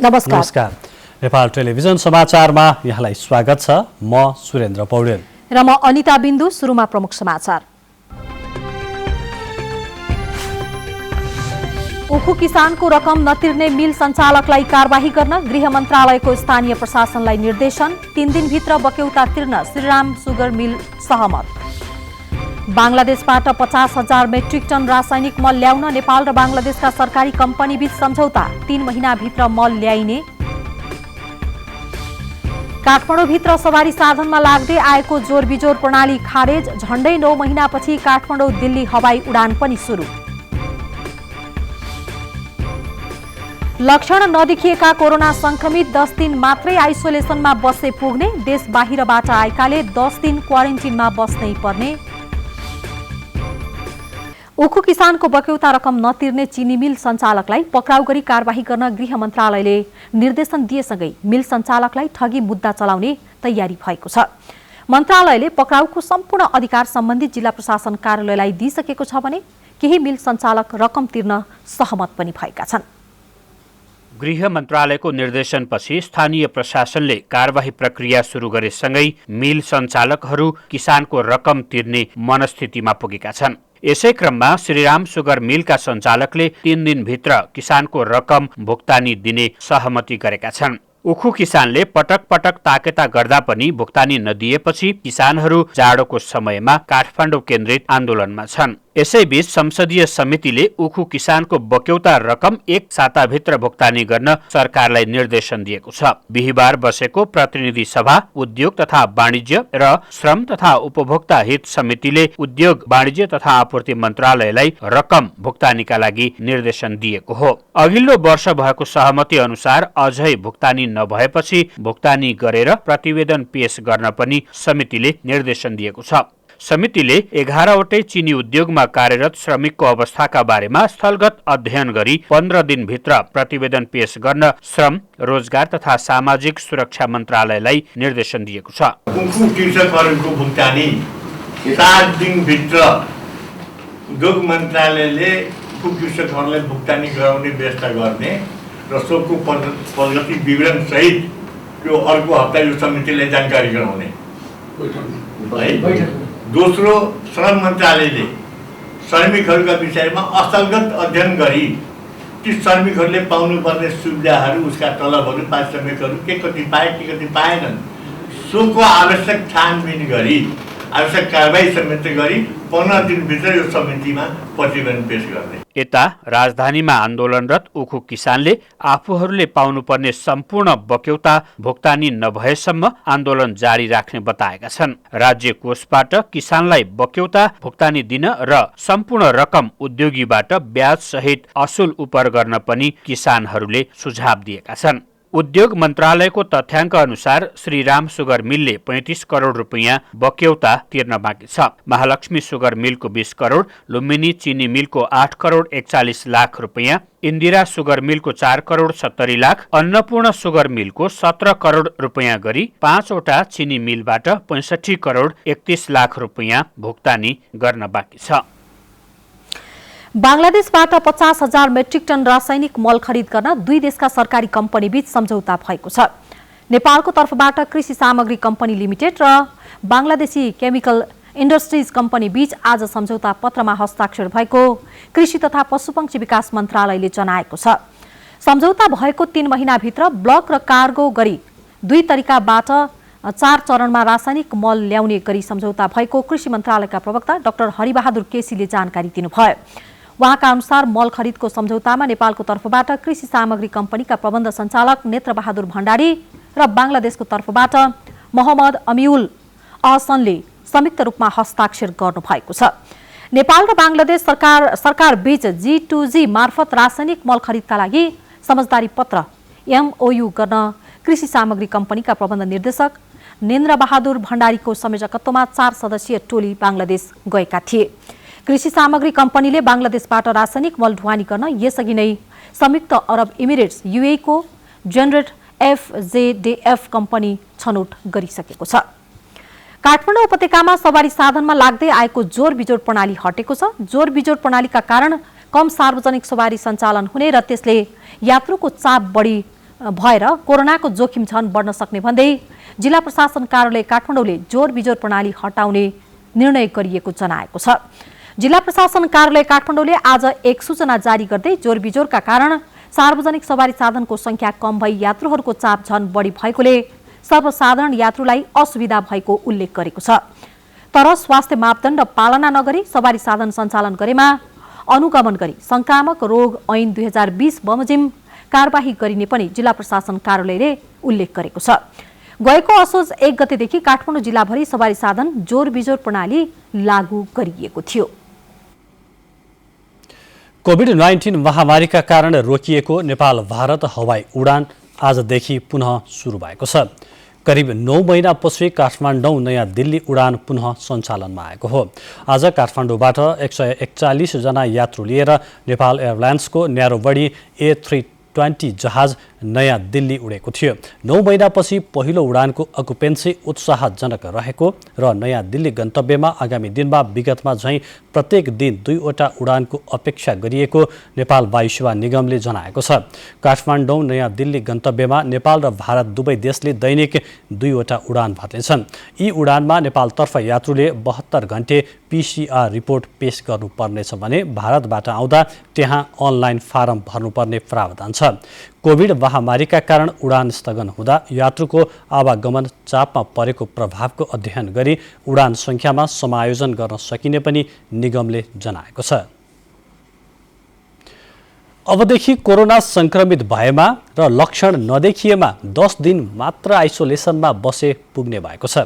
नमस्कार। नेपाल टेलिभिजन समाचारमा यहाँलाई स्वागत छ। म सुरेन्द्र पौडेल र म अनिता बिन्दु। सुरुमा प्रमुख समाचार। उखु किसानको रकम नतिर्ने मिल सञ्चालकलाई कारबाही गर्न गृह मन्त्रालयको स्थानीय प्रशासनलाई निर्देशन। 3 दिनभित्र बक्यौता तिर्न श्रीराम सुगर मिल सहमत। बांग्लादेशबाट 50,000 मेट्रिक टन रासायनिक मल ल्याउन नेपाल र बांग्लादेशका सरकारी कम्पनीबीच सम्झौता। 3 महिनाभित्र मल ल्याइने। काठमाडौँभित्र सवारी साधनमा लाग्दै आएको जोरबिजोर प्रणाली खारेज। झण्डै 9 महिनापछि काठमाडौँ दिल्ली हवाई उडान पनि सुरु। लक्षण नदेखिएका कोरोना संक्रमित 10 दिन मात्रै आइसोलेसनमा बस्ने पुग्ने। देश बाहिरबाट आएकाले 10 दिन क्वारेन्टिनमा बस्नै पर्ने। उखु किसानको बक्यौता रकम नतिर्ने चिनी मिल सञ्चालकलाई पक्राउ गरी कारबाही गर्न गृह मन्त्रालयले निर्देशन दिएसँगै मिल सञ्चालकलाई ठगी मुद्दा चलाउने तयारी भएको छ। मन्त्रालयले पक्राउको सम्पूर्ण अधिकार सम्बन्धित जिल्ला प्रशासन कार्यालयलाई दिइसकेको छ भने केही मिल सञ्चालक रकम तिर्न सहमत पनि भएका छन्। गृह मन्त्रालयको निर्देशनपछि स्थानीय प्रशासनले कारबाही प्रक्रिया सुरु गरेसँगै मिल सञ्चालकहरू किसानको रकम तिर्ने मनस्थितिमा पुगेका छन्। यसै क्रममा श्रीराम सुगर मिलका सञ्चालकले 3 दिनभित्र किसानको रकम भुक्तानी दिने सहमति गरेका छन्। उखु किसानले पटक पटक ताकेता गर्दा पनि भुक्तानी नदिएपछि किसानहरू जाडोको समयमा काठमाडौँ केन्द्रित आन्दोलनमा छन्। यसैबीच संसदीय समितिले उखु किसानको बक्यौता रकम 1 साताभित्र भुक्तानी गर्न सरकारलाई निर्देशन दिएको छ। बिहिबार बसेको प्रतिनिधि सभा, उद्योग तथा वाणिज्य र श्रम तथा उपभोक्ता हित समितिले उद्योग वाणिज्य तथा आपूर्ति मन्त्रालयलाई रकम भुक्तानीका लागि निर्देशन दिएको हो। अघिल्लो वर्ष भएको सहमति अनुसार अझै भुक्तानी नभएपछि भुक्तानी गरेर प्रतिवेदन पेश गर्न पनि समितिले निर्देशन दिएको छ। समितिले 11वटै चिनी उद्योगमा कार्यरत श्रमिकको अवस्थाका बारेमा स्थलगत अध्ययन गरी 15 दिनभित्र प्रतिवेदन पेश गर्न श्रम, रोजगार तथा सामाजिक सुरक्षा मन्त्रालयलाई निर्देशन दिएको छ। उखु कृषकहरूको भुक्तानी 7 दिनभित्र उद्योग मन्त्रालयले उखु कृषकहरूलाई भुक्तानी गराउने व्यवस्था गर्ने र सोको प्रगति विवरण सहित त्यो अर्को हप्ता यो समितिलाई जानकारी गराउने। दोस्रो, श्रम मन्त्रालयले श्रमिकहरूका विषयमा स्थलगत अध्ययन गरी ती श्रमिकहरूले पाउनुपर्ने सुविधाहरू, उसका तलबहरू, पारिश्रमिकहरू के कति पाए के कति पाएनन्, सोको आवश्यक छानबिन गरी आवश्यक कारबाही समेत गरी 15 दिनभित्र यो समितिमा प्रतिवेदन पेश गर्ने। यता राजधानीमा आन्दोलनरत उखु किसानले आफूहरूले पाउनुपर्ने सम्पूर्ण बक्यौता भुक्तानी नभएसम्म आन्दोलन जारी राख्ने बताएका छन्। राज्य कोषबाट किसानलाई बक्यौता भुक्तानी दिन र सम्पूर्ण रकम उद्योगीबाट ब्याज सहित असुल उपर गर्न पनि किसानहरूले सुझाव दिएका छन्। उद्योग मन्त्रालयको तथ्याङ्क अनुसार श्रीराम सुगर मिलले 35 करोड रुपियाँ बक्यौता तिर्न बाँकी छ। महालक्ष्मी सुगर मिलको 20 करोड, लुम्बिनी चिनी मिलको 8 करोड 41 लाख रुपियाँ, इन्दिरा सुगर मिलको 4 करोड 70 लाख, अन्नपूर्ण सुगर मिलको 17 करोड रुपियाँ गरी 5वटा चिनी मिलबाट 65 करोड 31 लाख रुपियाँ भुक्तानी गर्न बाँकी छ। बांग्लादेशबाट 50,000 मेट्रिक टन रासायनिक मल खरिद गर्न दुई देशका सरकारी कम्पनी बीच सम्झौता भएको छ। नेपालको तर्फबाट कृषि सामग्री कम्पनी लिमिटेड र बांग्लादेशी केमिकल इन्डस्ट्रिज कम्पनी बीच आज सम्झौता पत्रमा हस्ताक्षर भएको कृषि तथा पशुपक्षी विकास मन्त्रालयले जनाएको छ। सम्झौता भएको 3 महिनाभित्र ब्लक र कार्गो गरी 2 तरिकाबाट 4 चरणमा रासायनिक मल ल्याउने गरी सम्झौता भएको कृषि मन्त्रालयका प्रवक्ता डाक्टर हरिबहादुर केसीले जानकारी दिनुभयो। उहाँका अनुसार मल खरिदको सम्झौतामा नेपालको तर्फबाट कृषि सामग्री कम्पनीका प्रबन्ध सञ्चालक नेत्रबहादुर भण्डारी र बांग्लादेशको तर्फबाट मोहम्मद अमिउल अहसनले संयुक्त रूपमा हस्ताक्षर गर्नुभएको छ। नेपाल र बांग्लादेश सरकार बीच G2G मार्फत रासायनिक मल खरिदका लागि समझदारी पत्र MOU गर्न कृषि सामग्री कम्पनीका प्रबन्ध निर्देशक नेन्द्रबहादुर भण्डारीको संयोजकत्वमा 4 सदस्यीय टोली बांग्लादेश गएका थिए। कृषि सामग्री कम्पनीले बांग्लादेशबाट रासायनिक मल ढुवानी गर्न यसअघि नै संयुक्त अरब इमिरेट्स UAE को जेनरेट FJDF कम्पनी छनौट गरिसकेको छ। काठमाडौँ उपत्यकामा सवारी साधनमा लाग्दै आएको जोर बिजोर प्रणाली हटेको छ। जोर बिजोर प्रणालीका कारण कम सार्वजनिक सवारी सञ्चालन हुने र त्यसले यात्रुको चाप बढी भएर कोरोनाको जोखिम झन बढ्न सक्ने भन्दै जिल्ला प्रशासन कार्यालय काठमाडौँले जोर बिजोर प्रणाली हटाउने निर्णय गरिएको जनाएको छ। जिल्ला प्रशासन कार्यालय काठमाडौँले आज एक सूचना जारी गर्दै जोर बिजोरका कारण सार्वजनिक सवारी साधनको संख्या कम भई यात्रुहरूको चाप झन बढी भएकोले सर्वसाधारण यात्रुलाई असुविधा भएको उल्लेख गरेको छ। तर स्वास्थ्य मापदण्ड पालना नगरी सवारी साधन सञ्चालन गरेमा अनुगमन गरी संक्रामक रोग ऐन 2020 बमोजिम कारबाही गरिने पनि जिल्ला प्रशासन कार्यालयले उल्लेख गरेको छ। गएको असोज 1 गतेदेखि काठमाडौँ जिल्लाभरि सवारी साधन जोर बिजोर प्रणाली लागू गरिएको थियो। कोभिड-19 महामारीका कारण रोकिएको नेपाल भारत हवाई उडान आजदेखि पुनः सुरु भएको छ। करिब 9 महिनापछि काठमाडौँ नयाँ दिल्ली उडान पुनः सञ्चालनमा आएको हो। आज काठमाडौँबाट 141 जना यात्रु लिएर नेपाल एयरलाइन्सको न्यारोबडी A320 जहाज नयाँ दिल्ली उडेको थियो। 9 महिनापछि पहिलो उडानको अकुपेन्सी उत्साहजनक रहेको र नयाँ दिल्ली गन्तव्यमा आगामी दिनमा विगतमा झैं प्रत्येक दिन 2वटा उडानको अपेक्षा गरिएको नेपाल वायुसेवा निगमले जनाएको छ। काठमाडौँ नयाँ दिल्ली गन्तव्यमा नेपाल र भारत दुवै देशले दैनिक 2वटा उडान भर्नेछन्। यी उडानमा नेपालतर्फ यात्रुले 72 घण्टे PCR रिपोर्ट पेश गर्नुपर्नेछ भने भारतबाट आउँदा त्यहाँ अनलाइन फारम भर्नुपर्ने प्रावधान छ। कोभिड महामारीका कारण उडान स्थगन हुँदा यात्रुको आवागमन चापमा परेको प्रभावको अध्ययन गरी उडान सङ्ख्यामा समायोजन गर्न सकिने पनि निगमले जनाएको छ। अबदेखि कोरोना संक्रमित भएमा र लक्षण नदेखिएमा 10 दिन मात्र आइसोलेसनमा बसे पुग्ने भएको छ।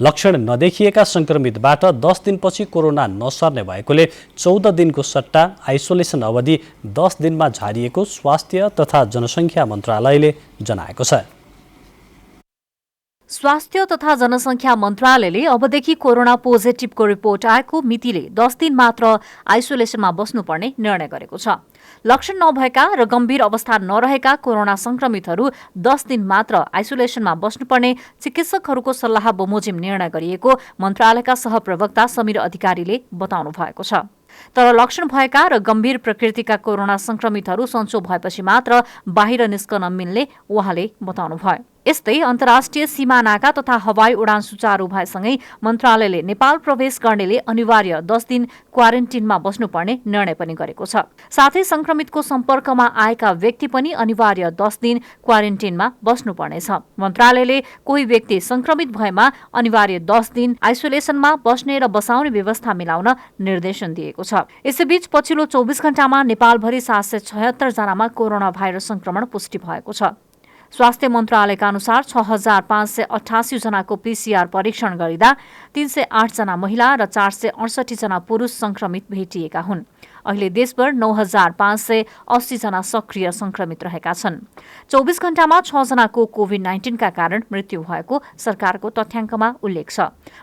लक्षण नदेखिएका संक्रमितबाट 10 दिनपछि कोरोना नसर्ने भएकोले 14 दिनको सट्टा आइसोलेसन अवधि 10 दिनमा झारिएको स्वास्थ्य तथा जनसङ्ख्या मन्त्रालयले जनाएको छ। स्वास्थ्य तथा जनसङ्ख्या मन्त्रालयले अबदेखि कोरोना पोजिटिभको रिपोर्ट आएको मितिले 10 दिन मात्र आइसोलेसनमा बस्नुपर्ने निर्णय गरेको छ। लक्षण नभएका र गम्भीर अवस्था नरहेका कोरोना संक्रमितहरू 10 दिन मात्र आइसोलेसनमा बस्नुपर्ने चिकित्सकहरूको सल्लाह बमोजिम निर्णय गरिएको मन्त्रालयका सहप्रवक्ता समीर अधिकारीले बताउनु भएको छ। तर लक्षण भएका र गम्भीर प्रकृतिका कोरोना संक्रमितहरू सन्चो भएपछि मात्र बाहिर निस्कन मिल्ने उहाँले बताउनुभयो। यस्तै अन्तर्राष्ट्रिय सीमा नाका तथा हवाई उडान सुचारू भएसँगै मन्त्रालयले नेपाल प्रवेश गर्नेले अनिवार्य 10 दिन क्वारेन्टिनमा बस्नुपर्ने निर्णय पनि गरेको छ। साथै संक्रमितको सम्पर्कमा आएका व्यक्ति पनि अनिवार्य 10 दिन क्वारेन्टिनमा बस्नुपर्नेछ। मन्त्रालयले कोही व्यक्ति संक्रमित भएमा अनिवार्य 10 दिन आइसोलेसनमा बस्ने र बसाउने व्यवस्था मिलाउन निर्देशन दिएको छ। यसैबीच पछिल्लो 24 घण्टामा नेपालभरि 776 जनामा कोरोना भाइरस संक्रमण पुष्टि भएको छ। स्वास्थ्य मन्त्रालयका अनुसार 6588 जनाको PCR परीक्षण गरिँदा 308 जना महिला र 468 जना पुरुष संक्रमित भेटिएका हुन्। अहिले देशभर 9580 जना सक्रिय संक्रमित रहेका छन्। 24 घण्टामा 6 जनाको कोभिड-19 का कारण मृत्यु भएको सरकारको तथ्याङ्कमा उल्लेख छ।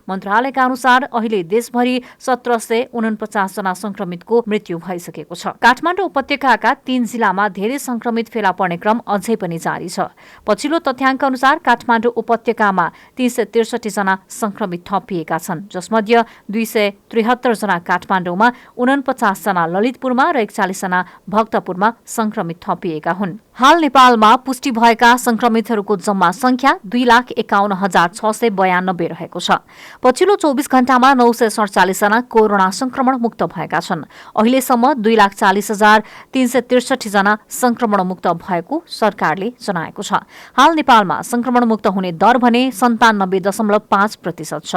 मन्त्रालयका अनुसार अहिले देशभरि 1749 जना संक्रमितको मृत्यु भइसकेको छ। काठमाडौँ उपत्यकाका 3 जिल्लामा धेरै संक्रमित फेला पर्ने क्रम अझै पनि जारी छ। पछिल्लो तथ्याङ्क अनुसार काठमाडौँ उपत्यकामा 363 जना संक्रमित थपिएका छन्, जसमध्ये 273 जना काठमाडौँमा, 49 जना ललितपुरमा र 41 जना भक्तपुरमा संक्रमित थपिएका हुन्। हाल नेपालमा पुष्टि भएका संक्रमितहरूको जम्मा संख्या 2,51,692 रहेको छ। पछिल्लो 24 घण्टामा 947 जना कोरोना संक्रमण मुक्त भएका छन्। अहिलेसम्म 2,40,363 जना संक्रमण मुक्त भएको सरकारले जनाएको छ। हाल नेपालमा संक्रमण मुक्त हुने दर भने 97.5% छ।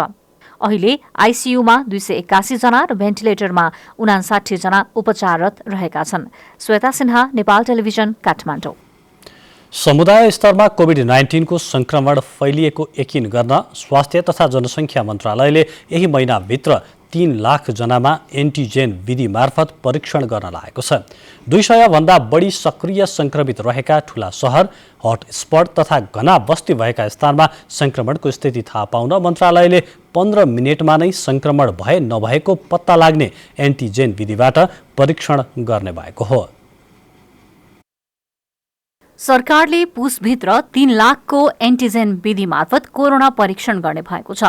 अहिले आइसियुमा 281 जना र भेन्टिलेटरमा 59 जना उपचाररत रहेका छन्। श्वेता सिन्हा, नेपाल टेलिभिजन, काठमाडौँ। समुदाय स्तरमा कोभिड-19 को संक्रमण फैलिएको यकिन गर्न स्वास्थ्य तथा जनसङ्ख्या मन्त्रालयले यही महिनाभित्र 3 लाख जनामा एन्टिजेन विधि मार्फत परीक्षण गर्न लागेको छ। 200 भन्दा बढी सक्रिय संक्रमित रहेका ठूला शहर, हटस्पट तथा घना बस्ती भएका स्थानमा संक्रमणको स्थिति थाहा पाउन मन्त्रालयले 15 मिनेटमा नै संक्रमण भए नभएको पत्ता लाग्ने एन्टिजेन विधिबाट परीक्षण गर्ने भएको हो। सरकारले पुसभित्र 3 लाखको एन्टिजेन विधि मार्फत कोरोना परीक्षण गर्ने भएको छ।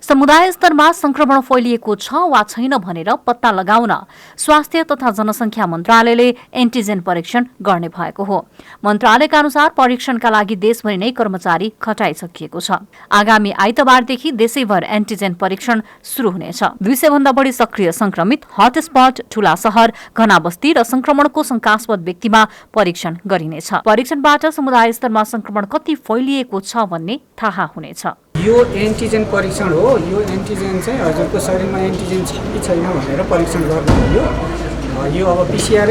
समुदाय स्तरमा संक्रमण फैलिएको छ वा छैन भनेर पत्ता लगाउन स्वास्थ्य तथा जनसंख्या मन्त्रालयले एन्टिजेन परीक्षण गर्ने भएको हो। मन्त्रालयका अनुसार परीक्षणका लागि देशभरि नै कर्मचारी खटाइसकिएको छ। आगामी आइतबारदेखि देशैभर एन्टिजेन परीक्षण शुरू हुनेछ। 200 भन्दा बढी सक्रिय संक्रमित, हटस्पट, ठूला शहर, घना बस्ती र संक्रमणको शंकास्पद व्यक्तिमा परीक्षण गरिनेछ। परीक्षणबाट समुदाय स्तरमा संक्रमण कति फैलिएको छ भन्ने थाहा हुनेछ। यो एन्टिजेन परीक्षण हो। यो एन्टिजेन चाहिँ हजुरको शरीरमा एन्टिजेन छ कि छैन भनेर परीक्षण गर्नु हो। यो अब पीसीआर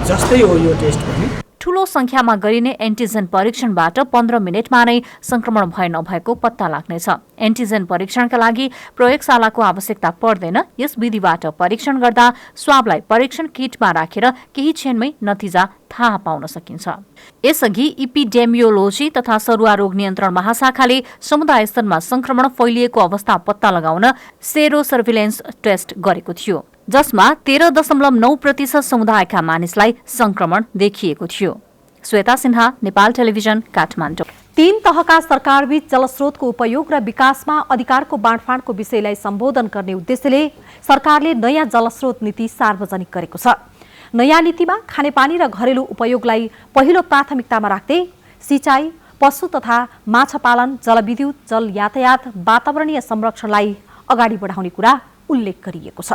जस्तै हो यो टेस्ट पनि। ठूलो संख्यामा गरिने एन्टिजेन परीक्षणबाट 15 मिनेटमा नै संक्रमण भए नभएको पत्ता लाग्नेछ। एन्टिजेन परीक्षणका लागि प्रयोगशालाको आवश्यकता पर्दैन। यस विधिबाट परीक्षण गर्दा स्वाबलाई परीक्षण किटमा राखेर केही क्षणमै नतिजा थाहा पाउन सकिन्छ। यसअघि इपिडेमियोलोजी तथा सरुवा रोग नियन्त्रण महाशाखाले समुदाय स्तरमा संक्रमण फैलिएको अवस्था पत्ता लगाउन सेरो सर्भिलेन्स टेस्ट गरेको थियो, जसमा 13.9% समुदायका मानिसलाई संक्रमण देखिएको थियो। श्वेता सिन्हा, नेपाल टेलिभिजन, काठमाडौँ। 3 तहका सरकारबीच जलस्रोतको उपयोग र विकासमा अधिकारको बाँडफाँडको विषयलाई सम्बोधन गर्ने उद्देश्यले सरकारले नयाँ जलस्रोत नीति सार्वजनिक गरेको छ। नयाँ नीतिमा खानेपानी र घरेलु उपयोगलाई पहिलो प्राथमिकतामा राख्दै सिंचाई, पशु तथा माछा पालन, जलविद्युत, जल यातायात, वातावरणीय संरक्षणलाई अगाडि बढाउने कुरा उल्लेख गरिएको छ।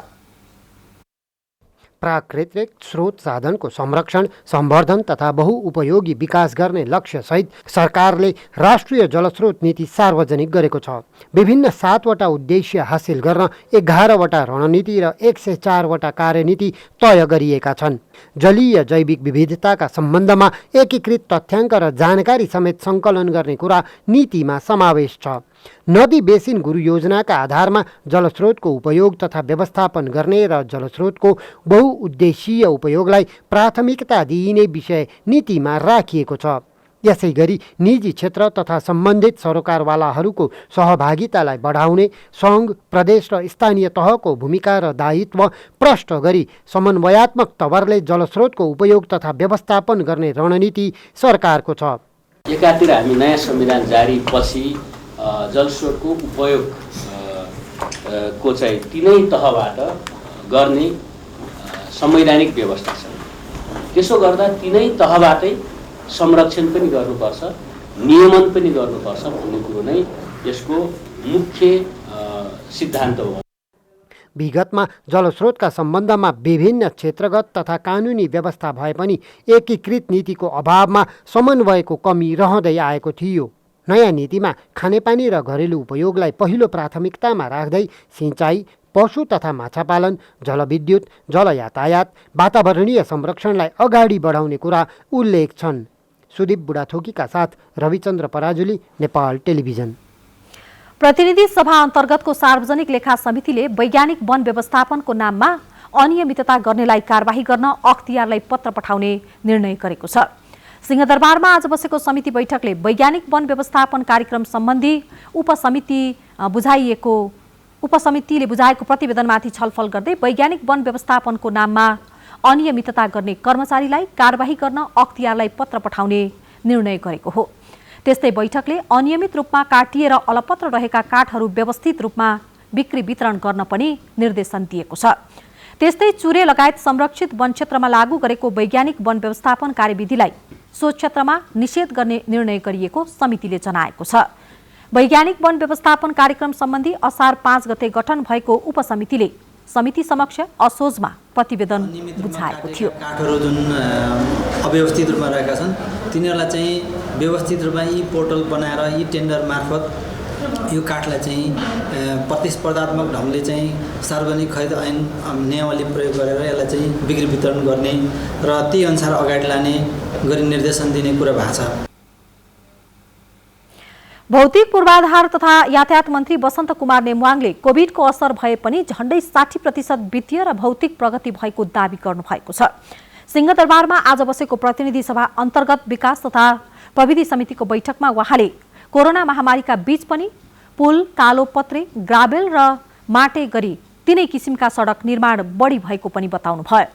प्राकृतिक स्रोत साधनको संरक्षण, सम्वर्धन तथा बहुउपयोगी विकास गर्ने लक्ष्यसहित सरकारले राष्ट्रिय जलस्रोत नीति सार्वजनिक गरेको छ। विभिन्न 7वटा उद्देश्य हासिल गर्न 11वटा रणनीति र 104वटा कार्यनीति तय गरिएका छन्। जलीय जैविक विविधताका सम्बन्धमा एकीकृत तथ्याङ्क र जानकारी समेत सङ्कलन गर्ने कुरा नीतिमा समावेश छ। नदी बेसिन गुरु योजनाका आधारमा जलस्रोतको उपयोग तथा व्यवस्थापन गर्ने र जलस्रोतको बहुउद्देशीय उपयोगलाई प्राथमिकता दिइने विषय नीतिमा राखिएको छ। यसै गरी निजी क्षेत्र तथा सम्बन्धित सरोकारवालाहरूको सहभागितालाई बढाउने, सङ्घ, प्रदेश र स्थानीय तहको भूमिका र दायित्व प्रष्ट गरी समन्वयात्मक तवरले जलस्रोतको उपयोग तथा व्यवस्थापन गर्ने रणनीति सरकारको छ। एकातिर हामी नयाँ संविधान जारी पछि जलस्रोतको उपयोग को चाहिँ तिनै तहबाट गर्ने संवैधानिक व्यवस्था छ। त्यसो गर्दा तिनै तहबाटै संरक्षण पनि गर्नुपर्छ, नियमन पनि गर्नुपर्छ भन्ने कुरो नै यसको मुख्य सिद्धान्त हो। विगतमा जलस्रोतका सम्बन्धमा विभिन्न क्षेत्रगत तथा कानुनी व्यवस्था भए पनि एकीकृत नीतिको अभावमा समन्वयको कमी रहँदै आएको थियो। नयाँ नीतिमा खानेपानी र घरेलु उपयोगलाई पहिलो प्राथमिकतामा राख्दै सिंचाई, पशु तथा माछापालन, जलविद्युत, जल यातायात, वातावरणीय संरक्षणलाई अगाडि बढाउने कुरा उल्लेख छन्। सुदीप बुढाथोकीका साथ रविचन्द्र पराजुली, नेपाल टेलिभिजन। प्रतिनिधि सभा अन्तर्गतको सार्वजनिक लेखा समितिले वैज्ञानिक वन व्यवस्थापनको नाममा अनियमितता गर्नेलाई कारबाही गर्न अख्तियारलाई पत्र पठाउने निर्णय गरेको छ। सिंहदरबारमा आज बसेको समिति बैठकले वैज्ञानिक वन व्यवस्थापन कार्यक्रम सम्बन्धी उपसमितिले बुझाएको प्रतिवेदनमाथि छलफल गर्दै वैज्ञानिक वन व्यवस्थापनको नाममा अनियमितता गर्ने कर्मचारीलाई कारबाही गर्न अख्तियारलाई पत्र पठाउने निर्णय गरेको हो। त्यस्तै बैठकले अनियमित रूपमा काटिएर अलपत्र रहेका काठहरू व्यवस्थित रूपमा बिक्री वितरण गर्न पनि निर्देशन दिएको छ। त्यस्तै चुरे लगायत संरक्षित वन क्षेत्रमा लागू गरेको वैज्ञानिक वन व्यवस्थापन कार्यविधिलाई सो क्षेत्रमा निषेध गर्ने निर्णय गरिएको समितिले जनाएको छ। वैज्ञानिक वन व्यवस्थापन कार्यक्रम सम्बन्धी असार 5 गते गठन भएको उपसमितिले समिति समक्ष असोजमा प्रतिवेदन बुझाएको थियो। काठहरू जुन अव्यवस्थित रूपमा रहेका छन् तिनीहरूलाई चाहिँ व्यवस्थित रूपमा यी पोर्टल बनाएर यी टेन्डर मार्फत यो काठलाई चाहिँ प्रतिस्पर्धात्मक ढङ्गले चाहिँ सार्वजनिक खरिद ऐन नियमावली प्रयोग गरेर यसलाई चाहिँ बिक्री वितरण गर्ने र त्यही अनुसार अगाडि लाने गरी निर्देशन दिने कुरा भएको छ। भौतिक पूर्वाधार तथा यातायात मन्त्री वसन्त कुमार नेमुवाङले कोभिडको असर भए पनि झण्डै 60% वित्तीय र भौतिक प्रगति भएको दावी गर्नुभएको छ। सिंहदरबारमा आज बसेको प्रतिनिधि सभा अन्तर्गत विकास तथा प्रविधि समितिको बैठकमा उहाँले कोरोना महामारीका बीच पनि पुल, कालोपत्रे, ग्राभेल र माटे गरी 3 किसिमका सडक निर्माण बढी भएको पनि बताउनुभयो।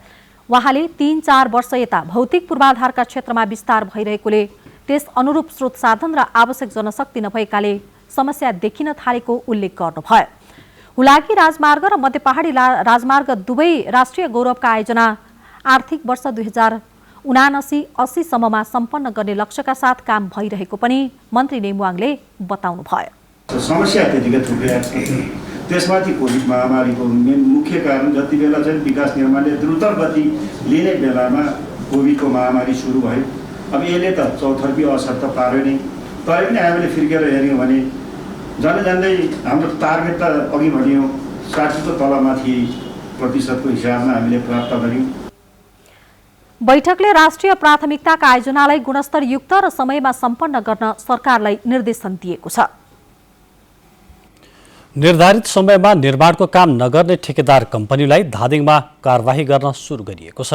उहाँले 3-4 वर्ष यता भौतिक पूर्वाधारका क्षेत्रमा विस्तार भइरहेकोले त्यस अनुरूप स्रोत साधन र आवश्यक जनशक्ति नभएकाले समस्या देखिन थालेको उल्लेख गर्नुभयो। हुलाकी राजमार्ग र मध्य पहाडी राजमार्ग दुवै राष्ट्रिय गौरवका आयोजना आर्थिक वर्ष 2079-80 सम्ममा सम्पन्न गर्ने लक्ष्यका साथ काम भइरहेको पनि मन्त्री नेमुवाङले बताउनुभयो। समस्या त्यतिकै थुप्रै त्यसमाथि कोभिड महामारीको मुख्य कारण जति बेला चाहिँ विकास निर्माणले द्रुत गति लिने बेलामा कोभिडको महामारी सुरु भयो। अब यसले त चौतर्फी असर त पार्यो नै, तरै पनि हामीले फिर्केर हेऱ्यौँ भने जाँदै हाम्रो टार्गेट त अघि भन्यो 60 को तलमाथि प्रतिशतको हिसाबमा हामीले प्राप्त गर्यौँ। बैठकले राष्ट्रिय प्राथमिकताका आयोजनालाई गुणस्तरयुक्त र समयमा सम्पन्न गर्न सरकारलाई निर्देशन दिएको छ। निर्धारित समयमा निर्माणको काम नगर्ने ठेकेदार कम्पनीलाई धादिङमा कारबाही गर्न सुरु गरिएको छ।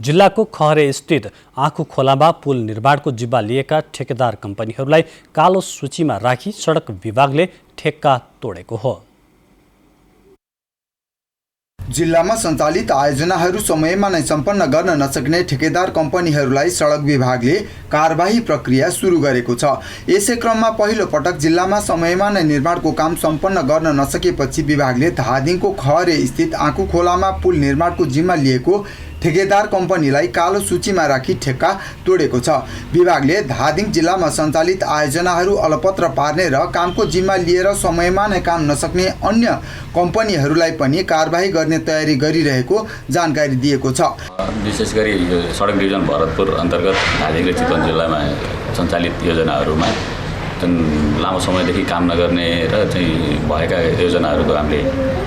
जिल्लाको खहरे स्थित आँखु खोलामा पुल निर्माणको जिम्मा लिएका ठेकेदार कम्पनीहरूलाई कालो सूचीमा राखी सडक विभागले ठेक्का तोडेको हो। जिल्लामा सञ्चालित आयोजनाहरू समयमा नै सम्पन्न गर्न नसक्ने ठेकेदार कम्पनीहरूलाई सडक विभागले कारबाही प्रक्रिया सुरु गरेको छ। यसै क्रममा पहिलो पटक जिल्लामा समयमा नै निर्माणको काम सम्पन्न गर्न नसकेपछि विभागले धादिङको खहरे स्थित आँखु खोलामा पुल निर्माणको जिम्मा लिएको ठेकेदार कम्पनीलाई कालो सूचीमा राखी ठेक्का तोडेको छ। विभागले धादिङ जिल्लामा सञ्चालित आयोजनाहरू अलपत्र पार्ने र कामको जिम्मा लिएर समयमा नै काम नसक्ने अन्य कम्पनीहरूलाई पनि कारबाही गर्ने तयारी गरिरहेको जानकारी दिएको छ। विशेष गरी यो सडक डिभिजन भरतपुर अन्तर्गत धादिङ र चितवन जिल्लामा सञ्चालित योजनाहरूमा जुन लामो समयदेखि काम नगर्ने र चाहिँ भएका योजनाहरूको हामीले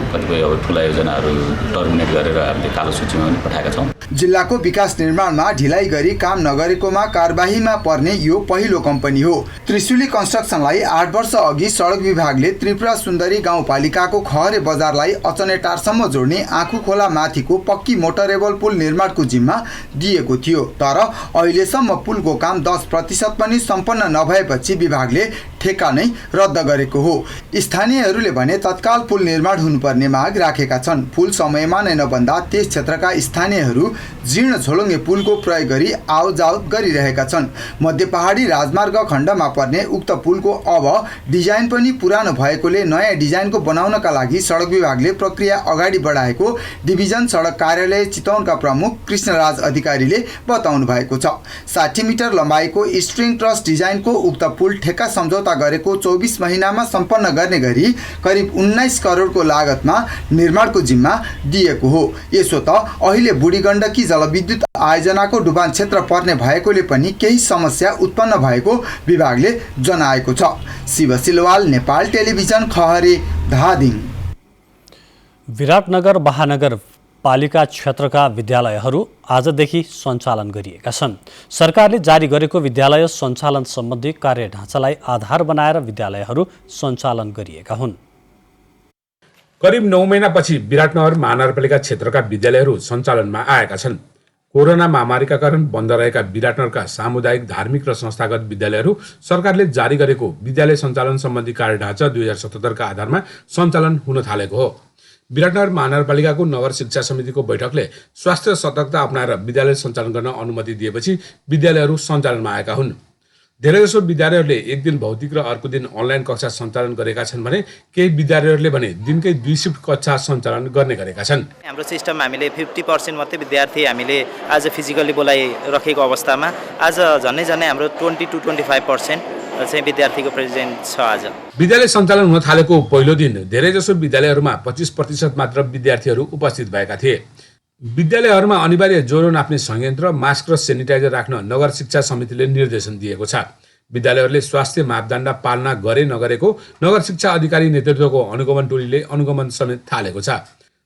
कतिपय अब ठुला योजनाहरू टर्मिनेट गरेर हामीले कालो सूचीमा पनि पठाएका छौँ। जिल्लाको विकास निर्माणमा ढिलाइ गरी काम नगरेकोमा कारबाहीमा पर्ने यो पहिलो कम्पनी हो। त्रिशुली कन्स्ट्रक्सनलाई 8 वर्ष अघि सडक विभागले त्रिपुरा सुन्दरी गाउँपालिकाको खहरे बजारलाई अचनेटारसम्म जोड्ने आँखु खोला माथिको पक्की मोटरेबल पुल निर्माणको जिम्मा दिएको थियो। तर अहिलेसम्म पुलको काम 10% पनि सम्पन्न नभएपछि विभागले ठेक्का नै रद्द गरेको हो। स्थानीयहरूले भने तत्काल पुल निर्माण हुनुपर्ने माग राखेका छन्। पुल समयमा नै नबन्दा त्यस क्षेत्रका स्थानीयहरू जीर्ण झोलुङ्गे पुलको प्रयोग गरी आवजावत गरिरहेका छन्। मध्य पहाडी राजमार्ग खण्डमा पर्ने उक्त पुलको अब डिजाइन पनि पुरानो भएकोले नयाँ डिजाइनको बनाउनका लागि सडक विभागले प्रक्रिया अगाडि बढाएको डिभिजन सडक कार्यालय चितवनका प्रमुख कृष्णराज अधिकारीले बताउनु भएको छ। 60 मिटर लम्बाइको स्ट्रिङ ट्रस डिजाइनको उक्त पुल ठेक्का सम्झौता गरेको 24 महिनामा सम्पन्न गर्ने गरी करिब 19 करोडको लागतमा निर्माणको जिम्मा दिएको हो। यसो त अहिले बुढी गण्डकी जलविद्युत आयोजनाको डुबान क्षेत्र पर्ने भएकोले पनि केही समस्या उत्पन्न भएको विभागले जनाएको छ। शिव सिलवाल, नेपाल टेलिभिजन, खहरे, धादिङ। विराटनगर महानगरपालिका क्षेत्रका विद्यालयहरू आजदेखि सञ्चालन गरिएका छन्। सरकारले जारी गरेको विद्यालय सञ्चालन सम्बन्धी कार्यढाँचालाई आधार बनाएर विद्यालयहरू सञ्चालन गरिएका हुन्। करिब 9 महिनापछि विराटनगर महानगरपालिका क्षेत्रका विद्यालयहरू सञ्चालनमा आएका छन्। कोरोना महामारीका कारण बन्द रहेका विराटनगरका सामुदायिक, धार्मिक र संस्थागत विद्यालयहरू सरकारले जारी गरेको विद्यालय सञ्चालन सम्बन्धी कार्यढाँचा 2077 का आधारमा सञ्चालन हुन थालेको हो। विराटनगर महानगरपालिकाको नगर शिक्षा समितिको बैठकले स्वास्थ्य सतर्कता अपनाएर विद्यालय सञ्चालन गर्न अनुमति दिएपछि विद्यालयहरू सञ्चालनमा आएका हुन्। धेरैजसो विद्यालयहरूले एक दिन भौतिक र अर्को दिन अनलाइन कक्षा सञ्चालन गरेका छन् भने केही विद्यालयहरूले भने दिनकै 2 शिफ्ट कक्षा सञ्चालन गर्ने गरेका छन्। हाम्रो सिस्टम हामीले 50% मात्रै विद्यार्थी हामीले आज फिजिकली बोलाइराखेको अवस्थामा आज झन्नै हाम्रो 20 to 25% चाहिँ विद्यार्थीको प्रेजेन्ट छ। आज विद्यालय सञ्चालन हुन थालेको पहिलो दिन धेरैजसो विद्यालयहरूमा 25% मात्र विद्यार्थीहरू उपस्थित भएका थिए। विद्यालयहरूमा अनिवार्य ज्वरो नाप्ने संयन्त्र, मास्क र सेनिटाइजर राख्न नगर शिक्षा समितिले निर्देशन दिएको छ। विद्यालयहरूले स्वास्थ्य मापदण्ड पालना गरे नगरेको नगर शिक्षा अधिकारी नेतृत्वको अनुगमन टोलीले अनुगमन समेत थालेको छ।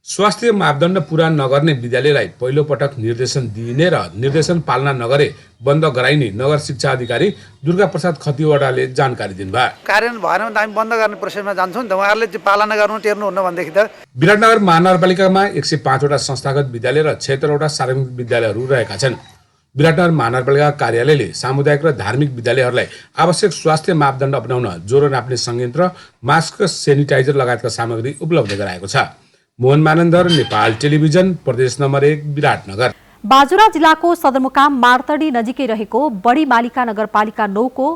स्वास्थ्य मापदण्ड पूरा नगर्ने विद्यालयलाई पहिलो पटक निर्देशन दिइने र निर्देशन पालना नगरे बन्द गराइने नगर शिक्षा अधिकारी दुर्गा प्रसाद खतिवडाले जानकारी दिनुभयो। कार्यान्वयन भएन भने हामी बन्द गर्ने प्रोसेसमा जान्छौँ नि त, उहाँहरूले चाहिँ पालना गर्नु टेर्नुहुन्न भनेदेखि त। विराटनगर महानगरपालिकामा 105 वटा संस्थागत विद्यालय र 76 वटा सार्वजनिक विद्यालयहरू रहेका छन्। विराटनगर महानगरपालिका कार्यालयले सामुदायिक र धार्मिक विद्यालयहरूलाई आवश्यक स्वास्थ्य मापदण्ड अपनाउन ज्वरो नाप्ने संयन्त्र, मास्क, सेनिटाइजर लगायतका सामग्री उपलब्ध गराएको छ। मोहन मानन्दर, नेपाल टेलिभिजन, प्रदेश नम्बर 1, विराटनगर। बाजुरा जिल्लाको सदरमुकाम मार्तडी नजिकै रहेको बडी मालिका नगरपालिका 9 को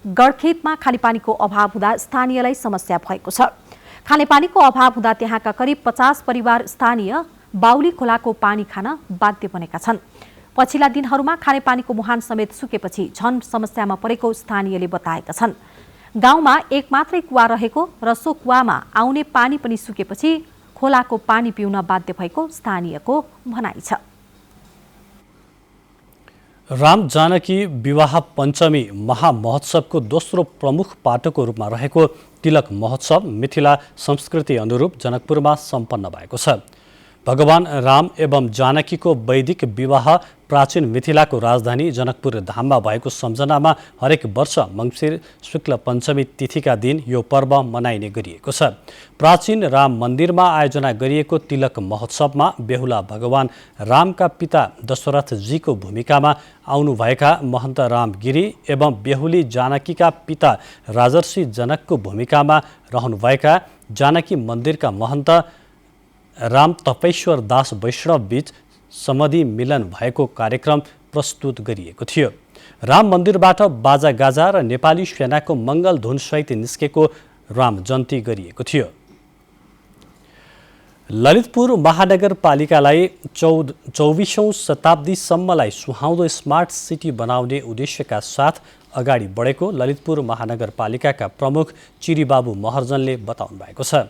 गडखेतमा खानेपानीको अभाव हुँदा स्थानीयलाई समस्या भएको छ। खानेपानीको अभाव हुँदा त्यहाँका करिब 50 परिवार स्थानीय बाउली खोलाको पानी खान बाध्य बनेका छन्। पछिल्ला दिनहरूमा खानेपानीको मुहान समेत सुकेपछि झन समस्यामा परेको स्थानीयले बताएका छन्। गाउँमा एक मात्रै कुवा रहेको र सो कुवामा आउने पानी पनि सुकेपछि खोलाको पानी पिउन बाध्य भएको स्थानीयको भनाइ छ। राम जानकी विवाह पञ्चमी महामहोत्सवको दोस्रो प्रमुख पाटोको रूपमा रहेको तिलक महोत्सव मिथिला संस्कृति अनुरूप जनकपुरमा सम्पन्न भएको छ। भगवान राम एवं जानकीको वैदिक विवाह प्राचीन मिथिलाको राजधानी जनकपुर धाममा भएको सम्झनामा हरेक वर्ष मङ्सिर शुक्ल पञ्चमी तिथिका दिन यो पर्व मनाइने गरिएको छ। प्राचीन राम मन्दिरमा आयोजना गरिएको तिलक महोत्सवमा बेहुला भगवान रामका पिता दशरथजीको भूमिकामा आउनुभएका महन्त रामगिरी एवं बेहुली जानकीका पिता राजर्षि जनकको भूमिकामा रहनुभएका जानकी मन्दिरका महन्त राम तपेश्वर दास वैष्णव बीच समाधि मिलन भएको कार्यक्रम प्रस्तुत गरिएको थियो। राम मन्दिरबाट बाजागाजा र नेपाली सेनाको मङ्गल धुनसहित निस्केको राम जयन्ती गरिएको थियो। ललितपुर महानगरपालिकालाई 24औं शताब्दीसम्मलाई सुहाउँदो स्मार्ट सिटी बनाउने उद्देश्यका साथ अगाडि बढेको ललितपुर महानगरपालिकाका प्रमुख चिरीबाबु महर्जनले बताउनु भएको छ।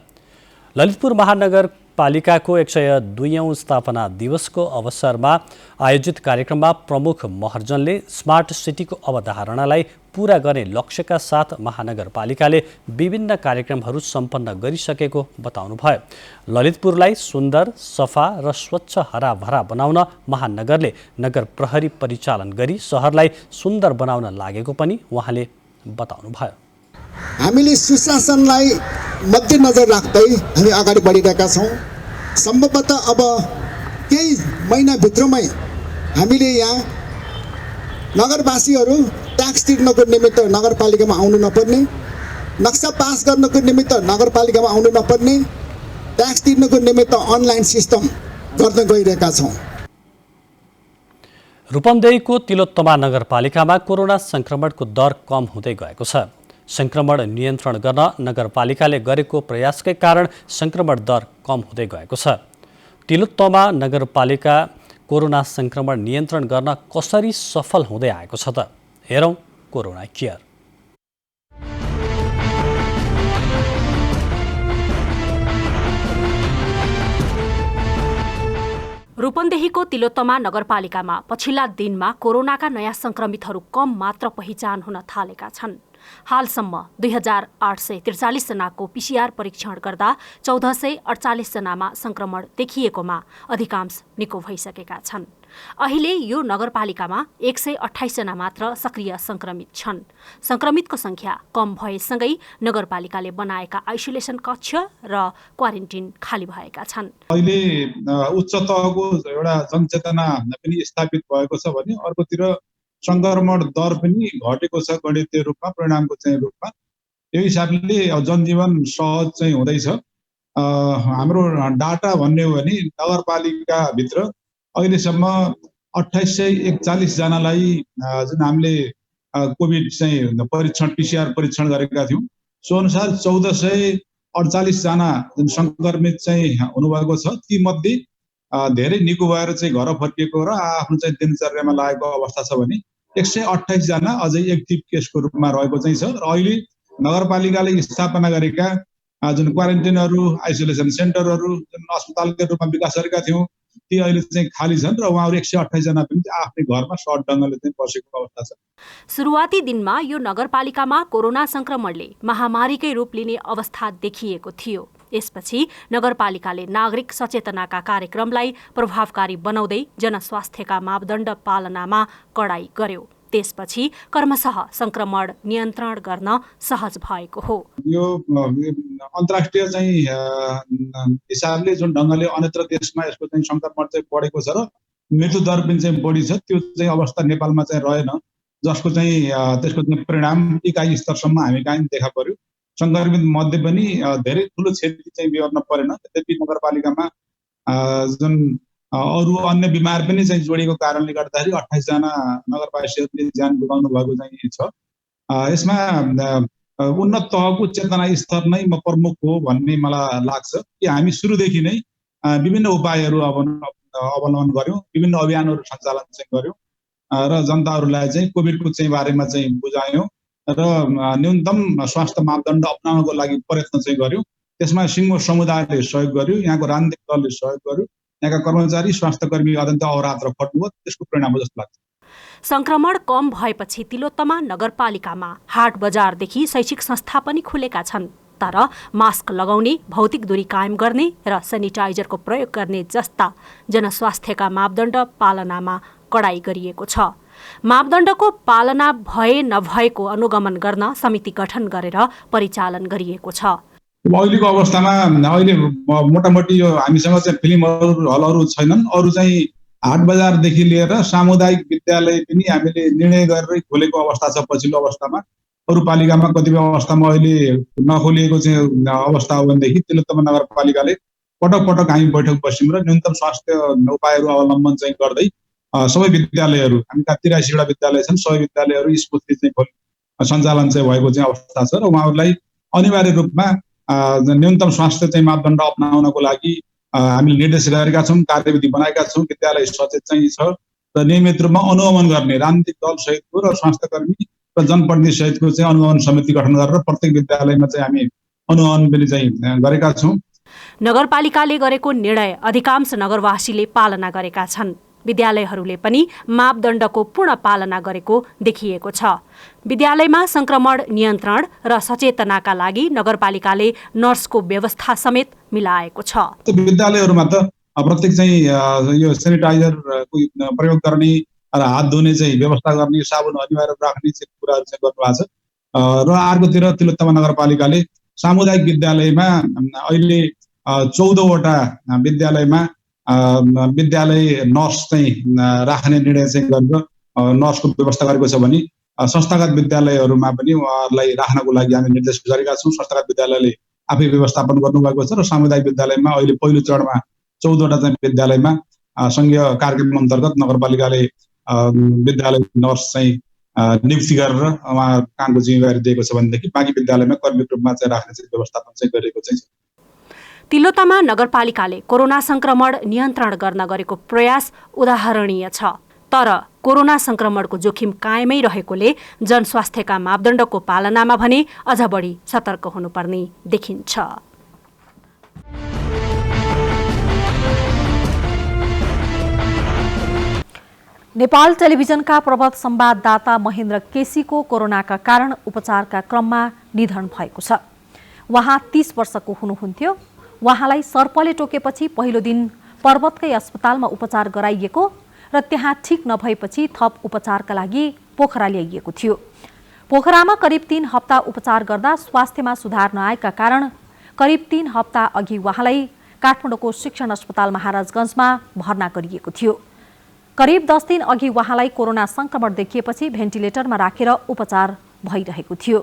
ललितपुर महानगरपालिकाको 102औं स्थापना दिवसको अवसरमा आयोजित कार्यक्रममा प्रमुख महर्जनले स्मार्ट सिटीको अवधारणालाई पूरा गर्ने लक्ष्यका साथ महानगरपालिकाले विभिन्न कार्यक्रमहरू सम्पन्न गरिसकेको बताउनुभयो। ललितपुरलाई सुन्दर, सफा र स्वच्छ हराभरा बनाउन महानगरले नगर प्रहरी परिचालन गरी सहरलाई सुन्दर बनाउन लागेको पनि उहाँले बताउनुभयो। हामीले सुशासनलाई मध्यनजर राख्दै हामी अगाडि बढिरहेका छौँ। सम्भवतः अब केही महिनाभित्रमै हामीले यहाँ नगरवासीहरू ट्याक्स तिर्नको निमित्त नगरपालिकामा आउनु नपर्ने, नक्सा पास गर्नको निमित्त नगरपालिकामा आउनु नपर्ने, ट्याक्स तिर्नको निमित्त अनलाइन सिस्टम गर्न गइरहेका छौँ। रूपन्देहीको तिलोत्तमा नगरपालिकामा कोरोना संक्रमणको दर कम हुँदै गएको छ। संक्रमण नियन्त्रण गर्न नगरपालिकाले गरेको प्रयासकै कारण संक्रमण दर कम हुँदै गएको छ। तिलोत्तमा नगरपालिका कोरोना संक्रमण नियन्त्रण गर्न कसरी सफल हुँदै आएको छ त? हेरौँ कोरोना केयर। रूपन्देहीको तिलोत्तमा नगरपालिकामा पछिल्ला दिनमा कोरोनाका नयाँ संक्रमितहरू कम मात्र पहिचान हुन थालेका छन्। हालसम्म 2843 जनाको पीसीआर परीक्षण गर्दा 1448 जनामा संक्रमण देखिएकोमा अधिकांश निको भइसकेका छन्। अहिले यो नगरपालिकामा 128 जना मात्र सक्रिय संक्रमित छन्। संक्रमितको संख्या कम भएसँगै नगरपालिकाले बनाएका आइसोलेसन कक्ष र क्वारेन्टिन खाली भएका छन्। अहिले उच्च तहको एउटा जनचेतना पनि स्थापित भएको छ भने अर्कोतिर संक्रमण दर पनि घटेको छ गणितीय रूपमा, परिणामको चाहिँ रूपमा। यो हिसाबले जनजीवन सहज चाहिँ हुँदैछ। हाम्रो डाटा भन्ने हो भने नगरपालिकाभित्र अहिलेसम्म 2841 जनालाई जुन हामीले कोभिड चाहिँ परीक्षण पीसीआर परीक्षण गरेका थियौँ, सो अनुसार 1448 जना जुन संक्रमित चाहिँ हुनुभएको छ। ती मध्ये धेरै निको भएर चाहिँ घर फर्किएको र आफ्नो चाहिँ दिनचर्यामा लागेको अवस्था छ भने 128 जना अझै एक्टिभ केसको रूपमा रहेको चाहिँ छ। र अहिले नगरपालिकाले स्थापना गरेका जुन क्वारेन्टिनहरू, आइसोलेसन सेन्टरहरू जुन अस्पतालका रूपमा विकास गरेका थियौँ, ती अहिले चाहिँ खाली छन् र उहाँहरू 128 जना पनि आफ्नै घरमा सहज ढङ्गले चाहिँ बसेको अवस्था छ। सुरुवाती दिनमा यो नगरपालिकामा कोरोना संक्रमणले महामारीकै रूप लिने अवस्था देखिएको थियो। यसपछि नगरपालिकाले नागरिक सचेतनाका कार्यक्रमलाई प्रभावकारी बनाउँदै जनस्वास्थ्यका मापदण्ड पालनामा कडाई गर्यो। त्यसपछि क्रमशः संक्रमण नियन्त्रण गर्न सहज भएको हो। यो अन्तर्राष्ट्रिय चाहिँ हिसाबले जुन ढङ्गले अन्यत्र देशमा यसको चाहिँ संक्रमण चाहिँ बढेको छ र मृत्यु दर पनि चाहिँ बढी छ, त्यो चाहिँ अवस्था नेपालमा चाहिँ रहेन, जसको चाहिँ त्यसको चाहिँ परिणाम इकाइ स्तरसम्म हामी कहाँ देखा पर्यो। संक्रमित मध्ये पनि धेरै ठुलो क्षति चाहिँ बिहोर्न परेन। त्यद्यपि नगरपालिकामा जुन अरू अन्य बिमार पनि चाहिँ जोडिएको कारणले गर्दाखेरि 28 जना नगरवासीहरूले ज्यान गुमाउनु भएको चाहिँ छ। यसमा उन्नत तहको चेतना स्तर नै प्रमुख हो भन्ने मलाई लाग्छ कि हामी सुरुदेखि नै विभिन्न उपायहरू अवलम्बन गर्यौँ, विभिन्न अभियानहरू सञ्चालन चाहिँ गर्यौँ र जनताहरूलाई चाहिँ कोभिडको चाहिँ बारेमा चाहिँ बुझायौँ र न्यूनतम स्वास्थ्य मापदण्ड अपनाउनको लागि प्रयत्न चाहिँ गर्यौँ। त्यसमा सिङ्गो समुदायले सहयोग गर्यो, यहाँको राजनीतिक दलले सहयोग गर्यो, यहाँका कर्मचारी स्वास्थ्यकर्मी अत्यन्त अहोरात्र खट्नुभयो, त्यसको परिणाम हो जस्तो लाग्छ। संक्रमण कम भएपछि तिलोत्तमा नगरपालिकामा हाट बजारदेखि शैक्षिक संस्था पनि खुलेका छन्। तर मास्क लगाउने, भौतिक दूरी कायम गर्ने र सेनिटाइजरको प्रयोग गर्ने जस्ता जनस्वास्थ्यका मापदण्ड पालनामा कडाई गरिएको छ। मापदण्डको पालना भए नभएको अनुगमन गर्न समिति गठन गरेर परिचालन गरिएको छ। अहिलेको अवस्थामा अहिले मोटामोटी यो हामीसँग चाहिँ फिल्महरू हलहरू छैनन्। अरू चाहिँ हाट बजारदेखि लिएर सामुदायिक विद्यालय पनि हामीले निर्णय गरेर खोलेको अवस्था छ पछिल्लो अवस्थामा। अरू पालिकामा कतिपय अवस्थामा अहिले नखोलिएको चाहिँ अवस्था हो भनेदेखि तिलोत्तमा नगरपालिकाले पटक पटक हामी बैठक बस्यौँ र न्यूनतम स्वास्थ्य उपायहरू अवलम्बन चाहिँ गर्दै सबै विद्यालयहरू, हामीका 83 वटा विद्यालय छन्, सबै विद्यालयहरू स्कुलले चाहिँ सञ्चालन चाहिँ भएको चाहिँ अवस्था छ र उहाँहरूलाई अनिवार्य रूपमा न्यूनतम स्वास्थ्य चाहिँ मापदण्ड अपनाउनको लागि हामीले निर्देश गरेका छौँ, कार्यविधि बनाएका छौँ। विद्यालय सचेत चाहिँ छ र नियमित रूपमा अनुगमन गर्ने राजनीतिक दल सहितको र स्वास्थ्यकर्मी र जनप्रतिनिधि सहितको चाहिँ अनुगमन समिति गठन गरेर प्रत्येक विद्यालयमा चाहिँ हामी अनुगमन पनि चाहिँ गरेका छौँ। नगरपालिकाले गरेको निर्णय अधिकांश नगरवासीले पालना गरेका छन्। विद्यालयहरूले पनि मापदण्डको पूर्ण पालना गरेको देखिएको छ। विद्यालयमा संक्रमण नियन्त्रण र सचेतनाका लागि नगरपालिकाले नर्सको व्यवस्था समेत मिलाएको छ। विद्यालयहरूमा त प्रत्येक चाहिँ यो सेनिटाइजरको प्रयोग गर्ने र हात धुने चाहिँ व्यवस्था गर्ने, साबुन अनिवार्य राख्ने चाहिँ कुराहरू चाहिँ गर्नुभएको छ। र अर्कोतिर तिलोत्तमा नगरपालिकाले सामुदायिक विद्यालयमा अहिले 14 वटा विद्यालयमा विद्यालय नर्स चाहिँ राख्ने निर्णय चाहिँ गरेर नर्सको व्यवस्था गरेको छ भने संस्थागत विद्यालयहरूमा पनि उहाँहरूलाई राख्नको लागि हामी निर्देश गरेका छौँ। संस्थागत विद्यालयले आफै व्यवस्थापन गर्नुभएको छ र सामुदायिक विद्यालयमा अहिले पहिलो चरणमा 14 वटा चाहिँ विद्यालयमा सङ्घीय कार्यक्रम अन्तर्गत नगरपालिकाले विद्यालय नर्स चाहिँ नियुक्ति गरेर उहाँ कामको जिम्मेवारी दिएको छ भनेदेखि बाँकी विद्यालयमा कर्मिक रूपमा चाहिँ राख्ने चाहिँ व्यवस्थापन चाहिँ गरिएको चाहिँ छ। तिलोत्तमा नगरपालिकाले कोरोना संक्रमण नियन्त्रण गर्न गरेको प्रयास उदाहरणीय छ। तर कोरोना संक्रमणको जोखिम कायमै रहेकोले जनस्वास्थ्यका मापदण्डको पालनामा भने अझ बढी सतर्क हुनुपर्ने देखिन्छ। नेपाल टेलिभिजनका प्रवत संवाददाता महेन्द्र केसीको कोरोनाका कारण उपचारका क्रममा निधन भएको छ। उहाँ 30 वर्षको हुनुहुन्थ्यो। उहाँलाई सर्पले टोकेपछि पहिलो दिन पर्वतकै अस्पतालमा उपचार गराइएको र त्यहाँ ठिक नभएपछि थप उपचारका लागि पोखरा ल्याइएको थियो। पोखरामा करिब 3 हप्ता उपचार गर्दा स्वास्थ्यमा सुधार नआएका कारण करिब 3 हप्ता अघि उहाँलाई काठमाडौँको शिक्षण अस्पताल महाराजगञ्जमा भर्ना गरिएको थियो। करिब 10 दिन अघि उहाँलाई कोरोना संक्रमण देखिएपछि भेन्टिलेटरमा राखेर उपचार भइरहेको थियो।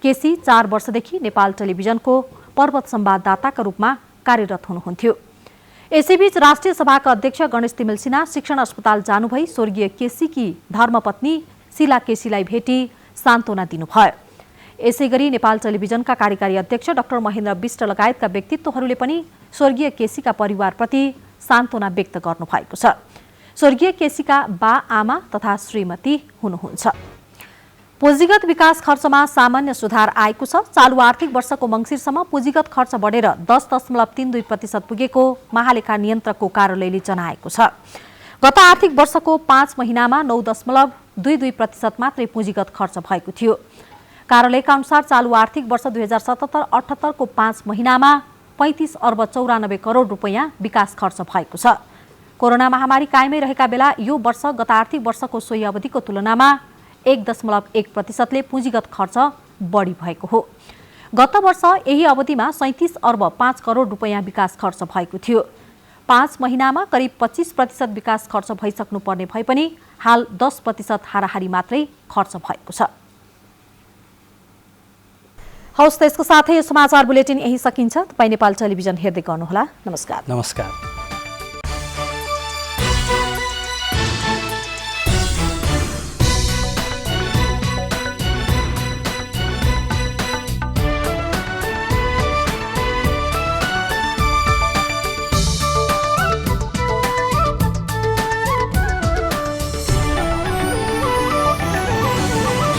केसी 4 वर्षदेखि नेपाल टेलिभिजनको पर्वत संवाददाताका रूपमा कार्यरत हुनुहुन्थ्यो। यसैबीच राष्ट्रिय सभाका अध्यक्ष गणेश तिमिल सिन्हा शिक्षण अस्पताल जानुभई स्वर्गीय केसीकी धर्मपत्नी शीला केसीलाई भेटी सान्त्वना दिनुभयो। यसैगरी नेपाल टेलिभिजनका कार्यकारी अध्यक्ष डाक्टर महेन्द्र बिष्ट लगायतका व्यक्तित्वहरूले पनि स्वर्गीय केसीका परिवारप्रति सान्त्वना व्यक्त गर्नुभएको छ। स्वर्गीय केसीका बा आमा तथा श्रीमती हुनुहुन्छ। पुँजीगत विकास खर्चमा सामान्य सुधार आएको छ। चालु आर्थिक वर्षको मङ्सिरसम्म पुँजीगत खर्च बढेर 10.32% पुगेको महालेखा नियन्त्रकको कार्यालयले जनाएको छ। गत आर्थिक वर्षको 5 महिनामा 9.22% मात्रै पुँजीगत खर्च भएको थियो। कार्यालयका अनुसार चालु आर्थिक वर्ष 2077-78 को 5 महिनामा 35 अर्ब 94 करोड रुपैयाँ विकास खर्च भएको छ। कोरोना महामारी कायमै रहेका बेला यो वर्ष गत आर्थिक वर्षको सोही अवधिको तुलनामा 1.1%ले पुँजीगत खर्च बढी भएको हो। गत वर्ष यही अवधिमा 37 अर्ब 5 करोड रुपैयाँ विकास खर्च भएको थियो। 5 महिनामा करिब 25% विकास खर्च भइसक्नुपर्ने भए पनि हाल 10% हाराहारी मात्रै खर्च भएको छ। हवस्, त्यसको साथै यो समाचार बुलेटिन यही सकिन्छ। तपाईँ नेपाल टेलिभिजन हेर्दै गर्नुहोला। नमस्कार।